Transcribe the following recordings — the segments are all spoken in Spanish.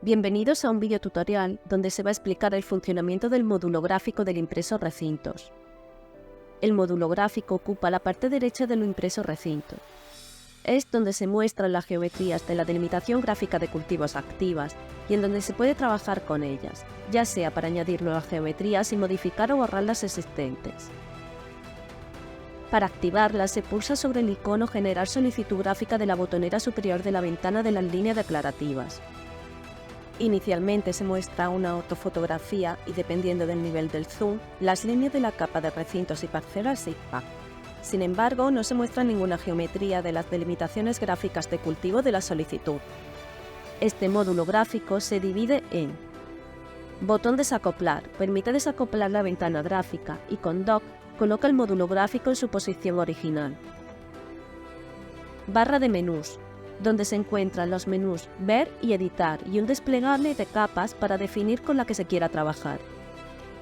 Bienvenidos a un video tutorial donde se va a explicar el funcionamiento del módulo gráfico del impreso recintos. El módulo gráfico ocupa la parte derecha del impreso recinto. Es donde se muestran las geometrías de la delimitación gráfica de cultivos activas y en donde se puede trabajar con ellas, ya sea para añadir nuevas geometrías y modificar o borrar las existentes. Para activarlas se pulsa sobre el icono Generar solicitud gráfica de la botonera superior de la ventana de las líneas declarativas. Inicialmente se muestra una ortofotografía y, dependiendo del nivel del zoom, las líneas de la capa de recintos y parcelas SIGPAC. Sin embargo, no se muestra ninguna geometría de las delimitaciones gráficas de cultivo de la solicitud. Este módulo gráfico se divide en botón desacoplar, permite desacoplar la ventana gráfica y con Dock coloca el módulo gráfico en su posición original. Barra de menús, donde se encuentran los menús Ver y Editar y un desplegable de capas para definir con la que se quiera trabajar.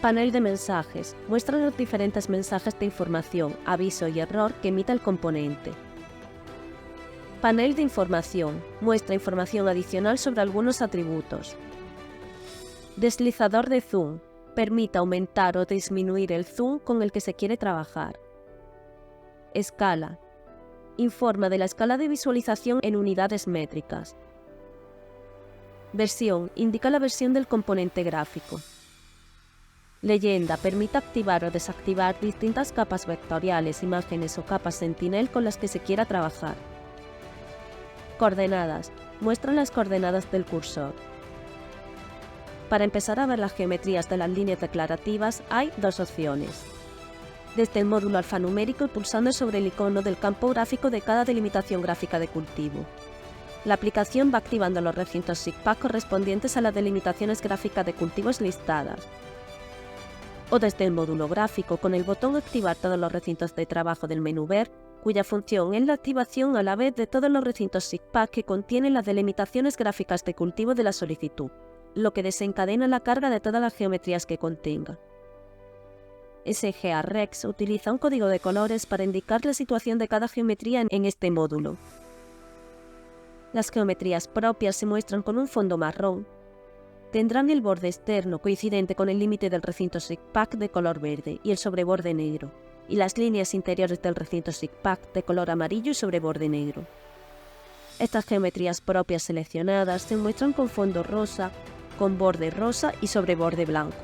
Panel de mensajes, muestra los diferentes mensajes de información, aviso y error que emita el componente. Panel de información, muestra información adicional sobre algunos atributos. Deslizador de zoom, permite aumentar o disminuir el zoom con el que se quiere trabajar. Escala, informa de la escala de visualización en unidades métricas. Versión, indica la versión del componente gráfico. Leyenda, permite activar o desactivar distintas capas vectoriales, imágenes o capas sentinel con las que se quiera trabajar. Coordenadas, muestran las coordenadas del cursor. Para empezar a ver las geometrías de las líneas declarativas hay dos opciones. Desde el módulo alfanumérico y pulsando sobre el icono del campo gráfico de cada delimitación gráfica de cultivo. La aplicación va activando los recintos SIGPAC correspondientes a las delimitaciones gráficas de cultivos listadas. O desde el módulo gráfico con el botón Activar todos los recintos de trabajo del menú Ver, cuya función es la activación a la vez de todos los recintos SIGPAC que contienen las delimitaciones gráficas de cultivo de la solicitud, lo que desencadena la carga de todas las geometrías que contenga. SGA-Rex utiliza un código de colores para indicar la situación de cada geometría en este módulo. Las geometrías propias se muestran con un fondo marrón. Tendrán el borde externo coincidente con el límite del recinto SIGPAC de color verde y el sobreborde negro, y las líneas interiores del recinto SIGPAC de color amarillo y sobreborde negro. Estas geometrías propias seleccionadas se muestran con fondo rosa, con borde rosa y sobreborde blanco.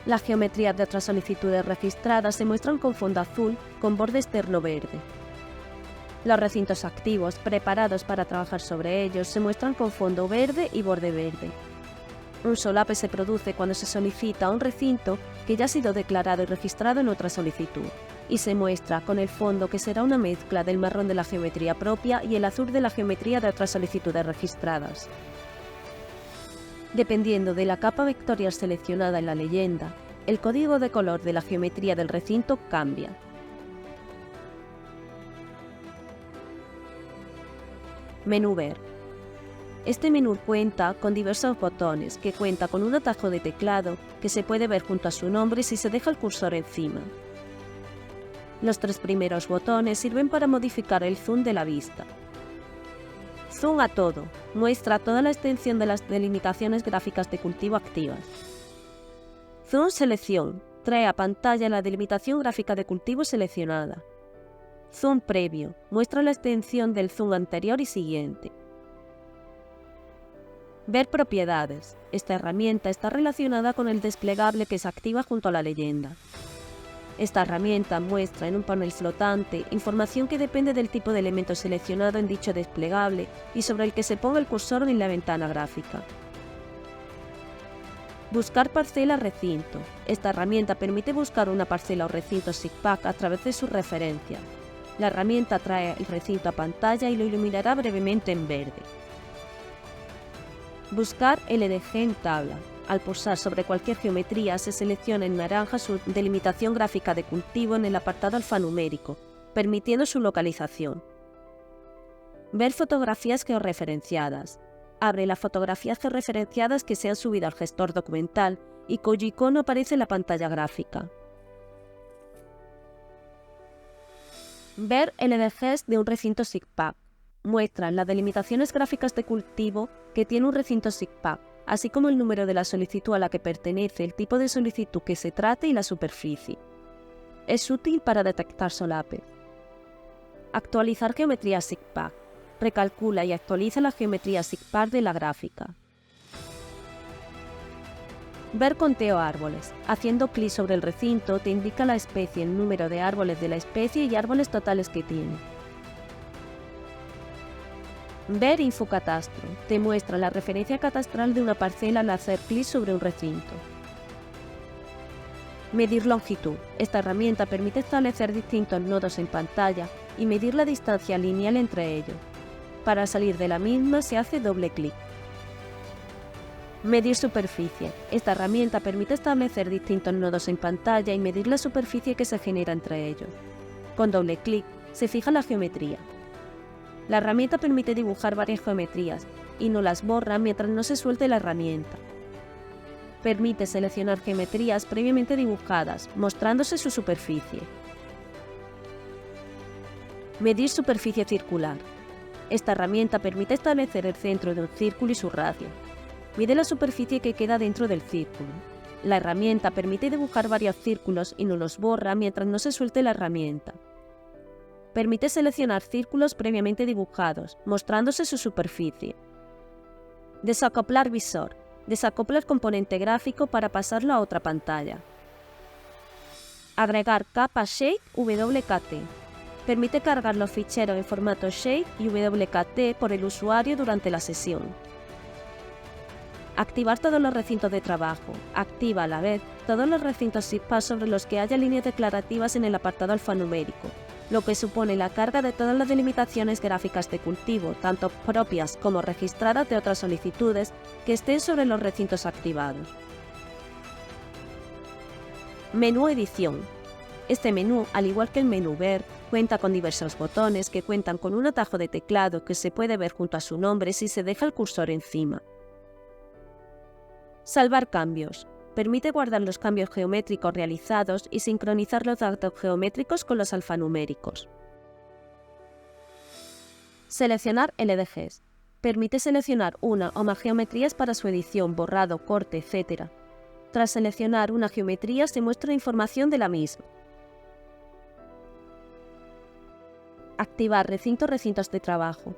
Las geometrías de otras solicitudes registradas se muestran con fondo azul, con borde externo verde. Los recintos activos, preparados para trabajar sobre ellos, se muestran con fondo verde y borde verde. Un solape se produce cuando se solicita un recinto que ya ha sido declarado y registrado en otra solicitud, y se muestra con el fondo que será una mezcla del marrón de la geometría propia y el azul de la geometría de otras solicitudes registradas. Dependiendo de la capa vectorial seleccionada en la leyenda, el código de color de la geometría del recinto cambia. Menú Ver. Este menú cuenta con diversos botones que cuenta con un atajo de teclado que se puede ver junto a su nombre si se deja el cursor encima. Los tres primeros botones sirven para modificar el zoom de la vista. Zoom a todo, muestra toda la extensión de las delimitaciones gráficas de cultivo activas. Zoom selección, trae a pantalla la delimitación gráfica de cultivo seleccionada. Zoom previo, muestra la extensión del zoom anterior y siguiente. Ver propiedades, esta herramienta está relacionada con el desplegable que se activa junto a la leyenda. Esta herramienta muestra en un panel flotante información que depende del tipo de elemento seleccionado en dicho desplegable y sobre el que se ponga el cursor en la ventana gráfica. Buscar parcela recinto. Esta herramienta permite buscar una parcela o recinto SIGPAC a través de su referencia. La herramienta trae el recinto a pantalla y lo iluminará brevemente en verde. Buscar LDG en tabla. Al pulsar sobre cualquier geometría se selecciona en naranja su delimitación gráfica de cultivo en el apartado alfanumérico, permitiendo su localización. Ver fotografías georreferenciadas. Abre las fotografías georreferenciadas que se han subido al gestor documental y cuyo icono aparece en la pantalla gráfica. Ver LDGs de un recinto SIGPAC. muestra las delimitaciones gráficas de cultivo que tiene un recinto SIGPARK, así como el número de la solicitud a la que pertenece, el tipo de solicitud que se trate y la superficie. Es útil para detectar solapes. Actualizar geometría SIGPARK. Recalcula y actualiza la geometría SIGPARK de la gráfica. Ver conteo árboles. Haciendo clic sobre el recinto te indica la especie, el número de árboles de la especie y árboles totales que tiene. Ver Infocatastro. Te muestra la referencia catastral de una parcela al hacer clic sobre un recinto. Medir longitud. Esta herramienta permite establecer distintos nodos en pantalla y medir la distancia lineal entre ellos. Para salir de la misma se hace doble clic. Medir superficie. Esta herramienta permite establecer distintos nodos en pantalla y medir la superficie que se genera entre ellos. Con doble clic se fija la geometría. La herramienta permite dibujar varias geometrías y no las borra mientras no se suelte la herramienta. Permite seleccionar geometrías previamente dibujadas, mostrándose su superficie. Medir superficie circular. Esta herramienta permite establecer el centro de un círculo y su radio. Mide la superficie que queda dentro del círculo. La herramienta permite dibujar varios círculos y no los borra mientras no se suelte la herramienta. Permite seleccionar círculos previamente dibujados, mostrándose su superficie. Desacoplar visor. Desacopla el componente gráfico para pasarlo a otra pantalla. Agregar capa Shade WKT. Permite cargar los ficheros en formato Shade y WKT por el usuario durante la sesión. Activar todos los recintos de trabajo. Activa a la vez todos los recintos SIGPARK sobre los que haya líneas declarativas en el apartado alfanumérico, lo que supone la carga de todas las delimitaciones gráficas de cultivo, tanto propias como registradas de otras solicitudes que estén sobre los recintos activados. Menú Edición. Este menú, al igual que el menú Ver, cuenta con diversos botones que cuentan con un atajo de teclado que se puede ver junto a su nombre si se deja el cursor encima. Salvar cambios. Permite guardar los cambios geométricos realizados y sincronizar los datos geométricos con los alfanuméricos. Seleccionar LDGs. Permite seleccionar una o más geometrías para su edición, borrado, corte, etc. Tras seleccionar una geometría se muestra información de la misma. Activar recintos de trabajo.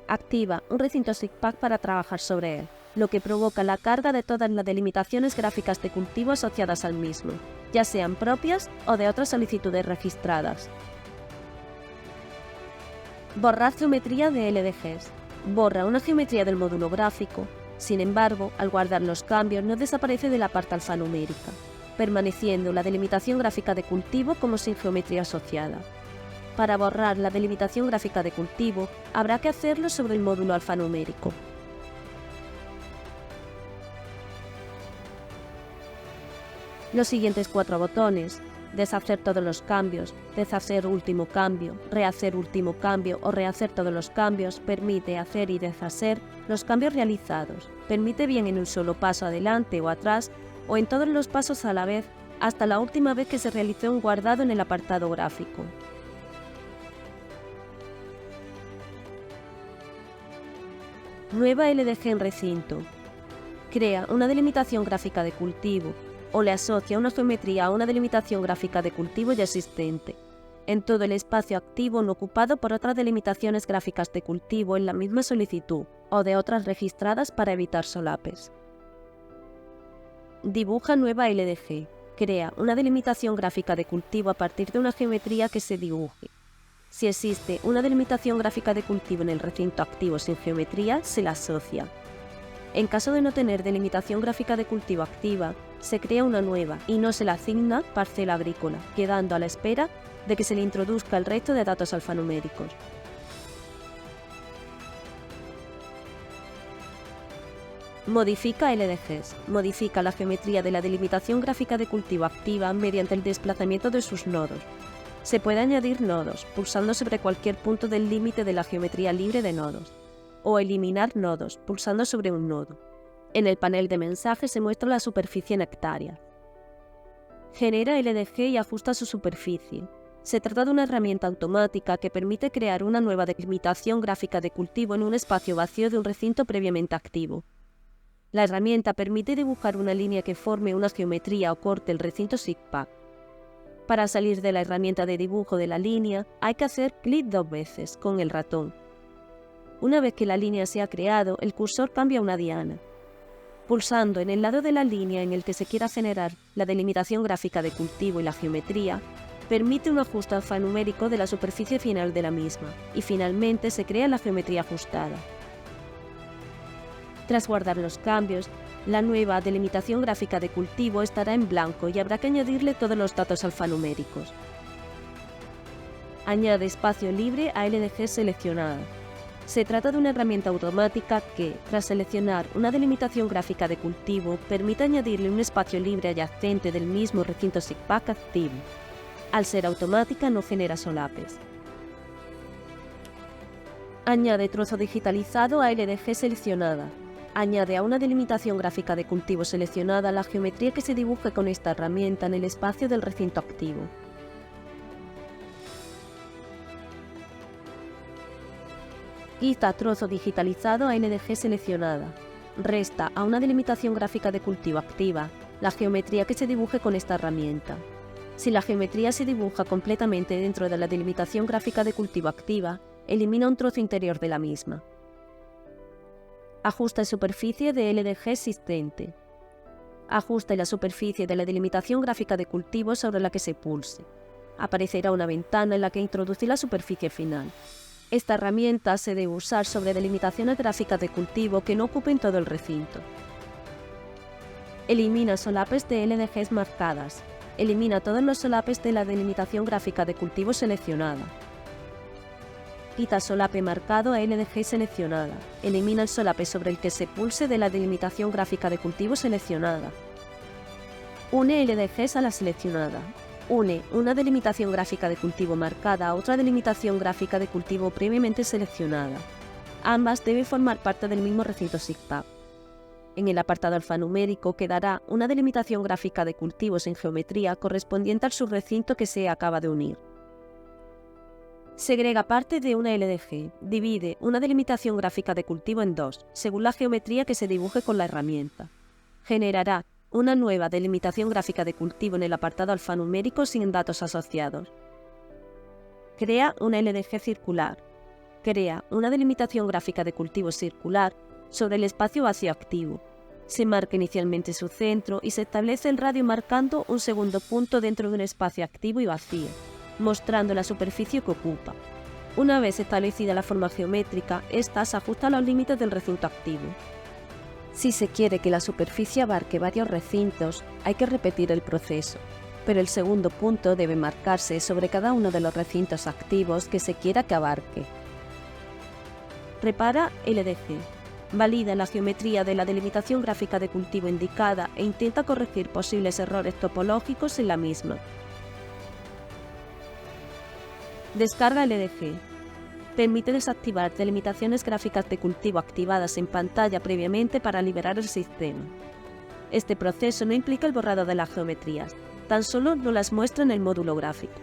Activa un recinto SIGPARK para trabajar sobre él, lo que provoca la carga de todas las delimitaciones gráficas de cultivo asociadas al mismo, ya sean propias o de otras solicitudes registradas. Borrar geometría de LDGs. Borra una geometría del módulo gráfico. Sin embargo, al guardar los cambios no desaparece de la parte alfanumérica, permaneciendo la delimitación gráfica de cultivo como sin geometría asociada. Para borrar la delimitación gráfica de cultivo, habrá que hacerlo sobre el módulo alfanumérico. Los siguientes 4 botones, deshacer todos los cambios, deshacer último cambio, rehacer último cambio o rehacer todos los cambios, permite hacer y deshacer los cambios realizados, permite bien en un solo paso adelante o atrás o en todos los pasos a la vez hasta la última vez que se realizó un guardado en el apartado gráfico. Nueva LDG en recinto. Crea una delimitación gráfica de cultivo o le asocia una geometría a una delimitación gráfica de cultivo ya existente, en todo el espacio activo no ocupado por otras delimitaciones gráficas de cultivo en la misma solicitud o de otras registradas para evitar solapes. Dibuja nueva LDG. Crea una delimitación gráfica de cultivo a partir de una geometría que se dibuje. Si existe una delimitación gráfica de cultivo en el recinto activo sin geometría, se la asocia. En caso de no tener delimitación gráfica de cultivo activa, se crea una nueva y no se le asigna parcela agrícola, quedando a la espera de que se le introduzca el resto de datos alfanuméricos. Modifica LDGs. Modifica la geometría de la delimitación gráfica de cultivo activa mediante el desplazamiento de sus nodos. Se puede añadir nodos, pulsando sobre cualquier punto del límite de la geometría libre de nodos, o eliminar nodos, pulsando sobre un nodo. En el panel de mensajes se muestra la superficie en hectáreas. Genera LDG y ajusta su superficie. Se trata de una herramienta automática que permite crear una nueva delimitación gráfica de cultivo en un espacio vacío de un recinto previamente activo. La herramienta permite dibujar una línea que forme una geometría o corte el recinto SIGPAC. Para salir de la herramienta de dibujo de la línea, hay que hacer clic 2 veces con el ratón. Una vez que la línea se ha creado, el cursor cambia a una diana. Pulsando en el lado de la línea en el que se quiera generar la delimitación gráfica de cultivo y la geometría, permite un ajuste alfanumérico de la superficie final de la misma, y finalmente se crea la geometría ajustada. Tras guardar los cambios, la nueva delimitación gráfica de cultivo estará en blanco y habrá que añadirle todos los datos alfanuméricos. Añade espacio libre a LDG seleccionada. Se trata de una herramienta automática que, tras seleccionar una delimitación gráfica de cultivo, permite añadirle un espacio libre adyacente del mismo recinto SIGPAC activo. Al ser automática no genera solapes. Añade trozo digitalizado a LDG seleccionada. Añade a una delimitación gráfica de cultivo seleccionada la geometría que se dibuje con esta herramienta en el espacio del recinto activo. Quita trozo digitalizado a LDG seleccionada. Resta a una delimitación gráfica de cultivo activa la geometría que se dibuje con esta herramienta. Si la geometría se dibuja completamente dentro de la delimitación gráfica de cultivo activa, elimina un trozo interior de la misma. Ajusta la superficie de LDG existente. Ajusta la superficie de la delimitación gráfica de cultivo sobre la que se pulse. Aparecerá una ventana en la que introducir la superficie final. Esta herramienta se debe usar sobre delimitaciones gráficas de cultivo que no ocupen todo el recinto. Elimina solapes de LDGs marcadas. Elimina todos los solapes de la delimitación gráfica de cultivo seleccionada. Quita solape marcado a LDG seleccionada. Elimina el solape sobre el que se pulse de la delimitación gráfica de cultivo seleccionada. Une LDGs a la seleccionada. Une una delimitación gráfica de cultivo marcada a otra delimitación gráfica de cultivo previamente seleccionada. Ambas deben formar parte del mismo recinto SIGPAC. En el apartado alfanumérico quedará una delimitación gráfica de cultivos en geometría correspondiente al subrecinto que se acaba de unir. Segrega parte de una LDG. Divide una delimitación gráfica de cultivo en dos, según la geometría que se dibuje con la herramienta. Generará una nueva delimitación gráfica de cultivo en el apartado alfanumérico sin datos asociados. Crea una LDG circular. Crea una delimitación gráfica de cultivo circular sobre el espacio vacío activo. Se marca inicialmente su centro y se establece el radio marcando un segundo punto dentro de un espacio activo y vacío, mostrando la superficie que ocupa. Una vez establecida la forma geométrica, esta se ajusta a los límites del recinto activo. Si se quiere que la superficie abarque varios recintos, hay que repetir el proceso, pero el segundo punto debe marcarse sobre cada uno de los recintos activos que se quiera que abarque. Repara LDG. Valida la geometría de la delimitación gráfica de cultivo indicada e intenta corregir posibles errores topológicos en la misma. Descarga LDG. Permite desactivar delimitaciones gráficas de cultivo activadas en pantalla previamente para liberar el sistema. Este proceso no implica el borrado de las geometrías, tan solo no las muestra en el módulo gráfico.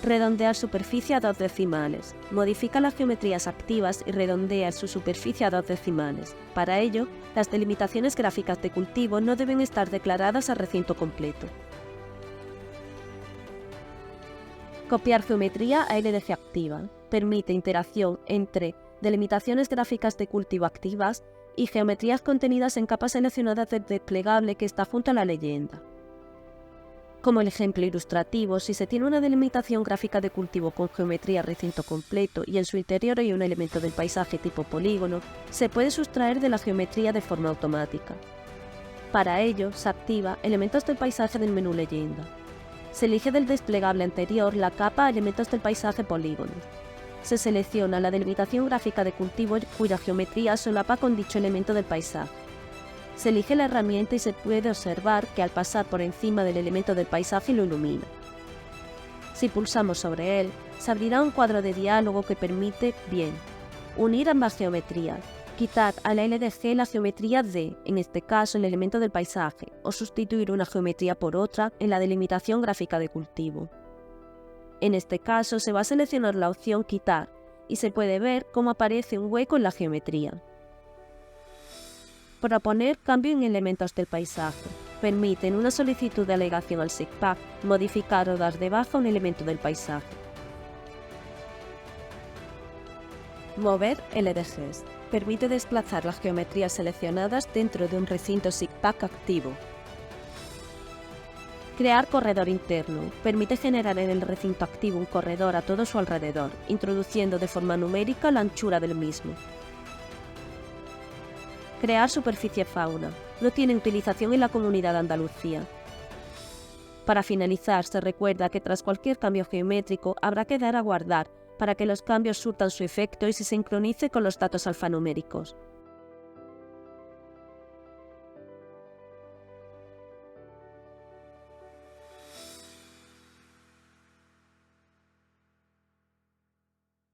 Redondear superficie a 2 decimales. Modifica las geometrías activas y redondea su superficie a 2 decimales. Para ello, las delimitaciones gráficas de cultivo no deben estar declaradas a recinto completo. Copiar geometría a LDG activa. Permite interacción entre delimitaciones gráficas de cultivo activas y geometrías contenidas en capas seleccionadas del desplegable que está junto a la leyenda. Como el ejemplo ilustrativo, si se tiene una delimitación gráfica de cultivo con geometría recinto completo y en su interior hay un elemento del paisaje tipo polígono, se puede sustraer de la geometría de forma automática. Para ello, se activa Elementos del paisaje del menú Leyenda. Se elige del desplegable anterior la capa Elementos del paisaje polígonos. Se selecciona la delimitación gráfica de cultivo cuya geometría solapa con dicho elemento del paisaje. Se elige la herramienta y se puede observar que al pasar por encima del elemento del paisaje lo ilumina. Si pulsamos sobre él, se abrirá un cuadro de diálogo que permite, bien, unir ambas geometrías, quitar a la LDG la geometría de, en este caso, el elemento del paisaje, o sustituir una geometría por otra en la delimitación gráfica de cultivo. En este caso se va a seleccionar la opción Quitar y se puede ver cómo aparece un hueco en la geometría. Proponer cambio en elementos del paisaje. Permite en una solicitud de alegación al SIGPAC modificar o dar de baja un elemento del paisaje. Mover LDGs. Permite desplazar las geometrías seleccionadas dentro de un recinto SIGPAC activo. Crear corredor interno. Permite generar en el recinto activo un corredor a todo su alrededor, introduciendo de forma numérica la anchura del mismo. Crear superficie fauna. No tiene utilización en la Comunidad de Andalucía. Para finalizar, se recuerda que tras cualquier cambio geométrico habrá que dar a guardar para que los cambios surtan su efecto y se sincronice con los datos alfanuméricos.